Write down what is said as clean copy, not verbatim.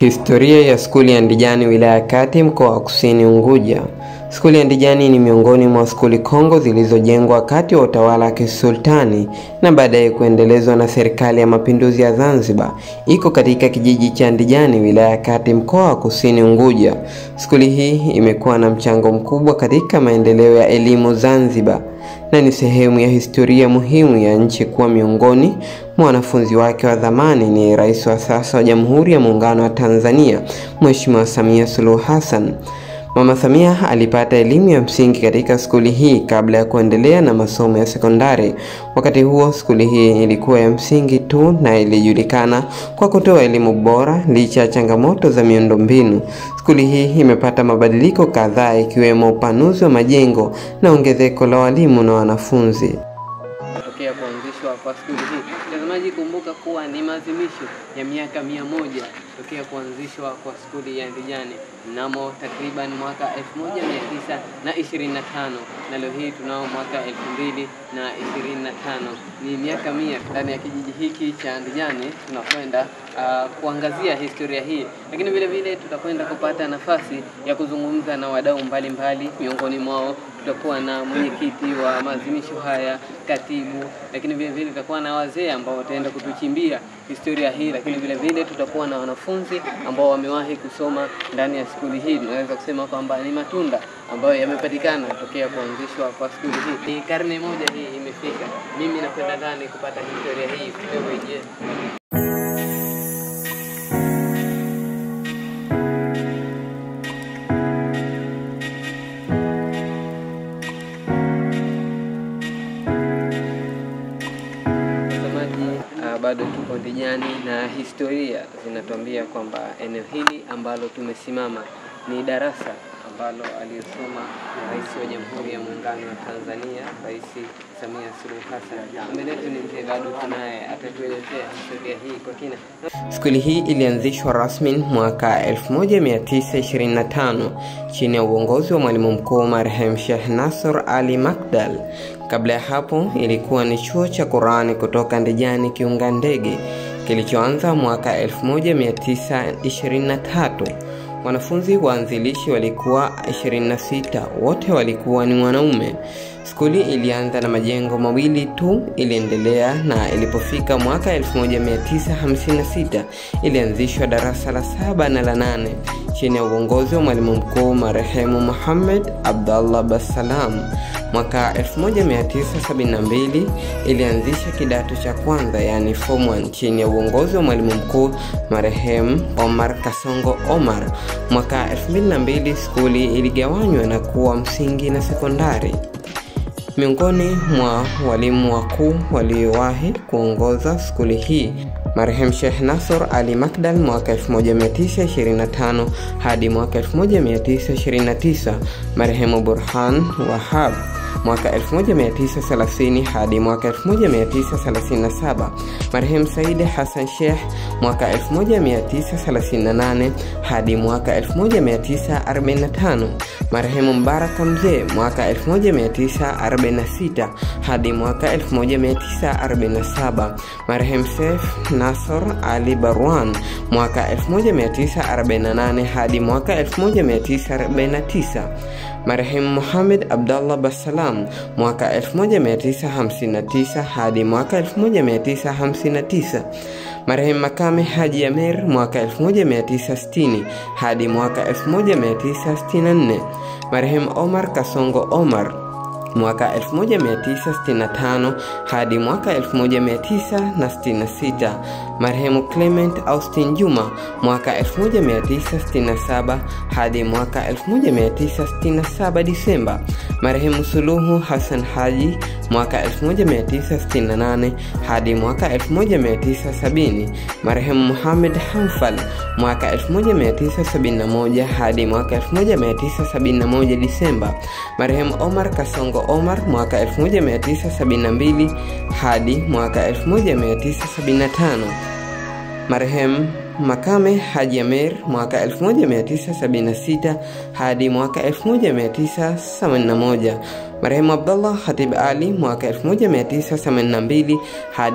Historia ya skuli ya Ndijani wilaya ya Kati mkoa wa Kusini Unguja. Skuli ya Ndijani ni miongoni mwa skuli kongwe zilizojengwa wakati wa utawala wa kisultani na baadaye kuendelezwa na serikali ya mapinduzi ya Zanzibar. Iko katika kijiji cha Ndijani wilaya ya Kati mkoa wa Kusini Unguja. Skuli hii imekuwa na mchango mkubwa katika maendeleo ya elimu Zanzibar na ni sehemu ya historia muhimu ya nchi kuwa miongoni mwa wanafunzi wake wa zamani ni Rais wa sasa wa Jamhuri ya Muungano wa Tanzania, Mheshimiwa Samia Suluhu Hassan. Mama Samia alipata elimu ya msingi katika skuli hii kabla ya kuendelea na masomo ya sekondari. Wakati huo skuli hii ilikuwa ya msingi tu na ilijulikana kwa kutoa elimu bora licha ya changamoto za miundombinu. Skuli hii imepata mabadiliko kadhaa ikiwemo upanuzi wa majengo na ongezeko la walimu na wanafunzi. Tokea kuanzishwa kwa skuli hii, mtazamaji, kumbuka kuwa ni maadhimisho ya miaka 100 tokea kuanzishwa kwa skuli ya Ndijani mnamo takriban mwaka 1925 na leo hii tunao mwaka 2025. Ni miaka 100 ndani ya kijiji hiki cha Ndijani. Tunakwenda kuangazia historia hii, lakini vile vile tutakwenda kupata nafasi ya kuzungumza na wadau mbalimbali. Miongoni mwao tutakuwa na mwenyekiti wa maadhimisho haya, katibu, lakini vile vile tutakuwa na wazee ambao wataenda kutuchimbia historia hii, lakini vile vile tutakuwa na wanafunzi ambao wamewahi kusoma ndani ya skuli hii. Tunaweza kusema kwamba ni matunda ambayo yamepatikana tokea kuanzishwa kwa skuli hii. Ni karne moja hii imefika. Mimi nakwenda ndani kupata historia hii. Wewe je? Bado tuko Ndijani na historia zinatuambia kwamba eneo hili ambalo tumesimama ni darasa ambalo aliyosoma Rais wa Jamhuri ya Muungano wa Tanzania, Rais Samia Suluhu Hassan. Mbele yetu ni mzee bado tunaye atatuelezea historia hii kwa kina. Skuli hii ilianzishwa rasmi mwaka 1925 chini ya uongozi wa mwalimu mkuu marehemu Sheikh Nasr Ali Makdal. Kabla ya hapo ilikuwa ni chuo cha Qur'ani kutoka Ndijani Kiunga Ndege kilichoanza mwaka 1923. Wanafunzi waanzilishi walikuwa 26, wote walikuwa ni wanaume. Skuli ilianza na majengo mawili tu, iliendelea na ilipofika mwaka 1956 ilianzishwa darasa la 7 na la 8 chini ya uongozi wa mwalimu mkuu marehemu Muhammad Abdallah Basalam. Mwaka 1972 ilianzisha kidato cha kwanza yani form 1 chini ya uongozi wa mwalimu mkuu marehemu Omar Kasongo Omar. Mwaka 2002 skuli iligawanywa na kuwa msingi na sekondari. Miongoni mwa walimu wakuu waliowahi kuongoza skuli hii marehemu Sheikh Nasr Ali Makdal mwaka 1925 hadi mwaka 1929, marehemu Burhan Wahab mwaka 1930 hadi mwaka 1937, marehemu Said Hassan Sheikh mwaka 1938 hadi mwaka 1945, marehemu Mbaraka Mzee mwaka 1946 hadi mwaka 1947, marehemu Saif Nasr Ali Barwan mwaka 1948 hadi mwaka 1949, marehemu Muhammad Abdallah Basalam mwaka 1959 hadi mwaka 1959, marehemu Makame Haji Amir mwaka 1960 hadi mwaka 1964, marehemu Omar Kasongo Omar mwaka 1965 hadi mwaka 1966, marehemu Clement Austin Juma mwaka 1967 hadi mwaka 1967 Disemba, marehemu Suluhu Hassan Haji mwaka 1968 hadi mwaka 1970, marehemu Muhammad Hanfal mwaka 1971 hadi mwaka 1971 Disemba, marehemu Omar Kasongo Omar mwaka 1972 hadi mwaka 1975, marehemu Makame Haji Amir mwaka 1976 hadi mwaka 1981, Marehemu Abdallah Khatib Ali mwaka 1982 hadi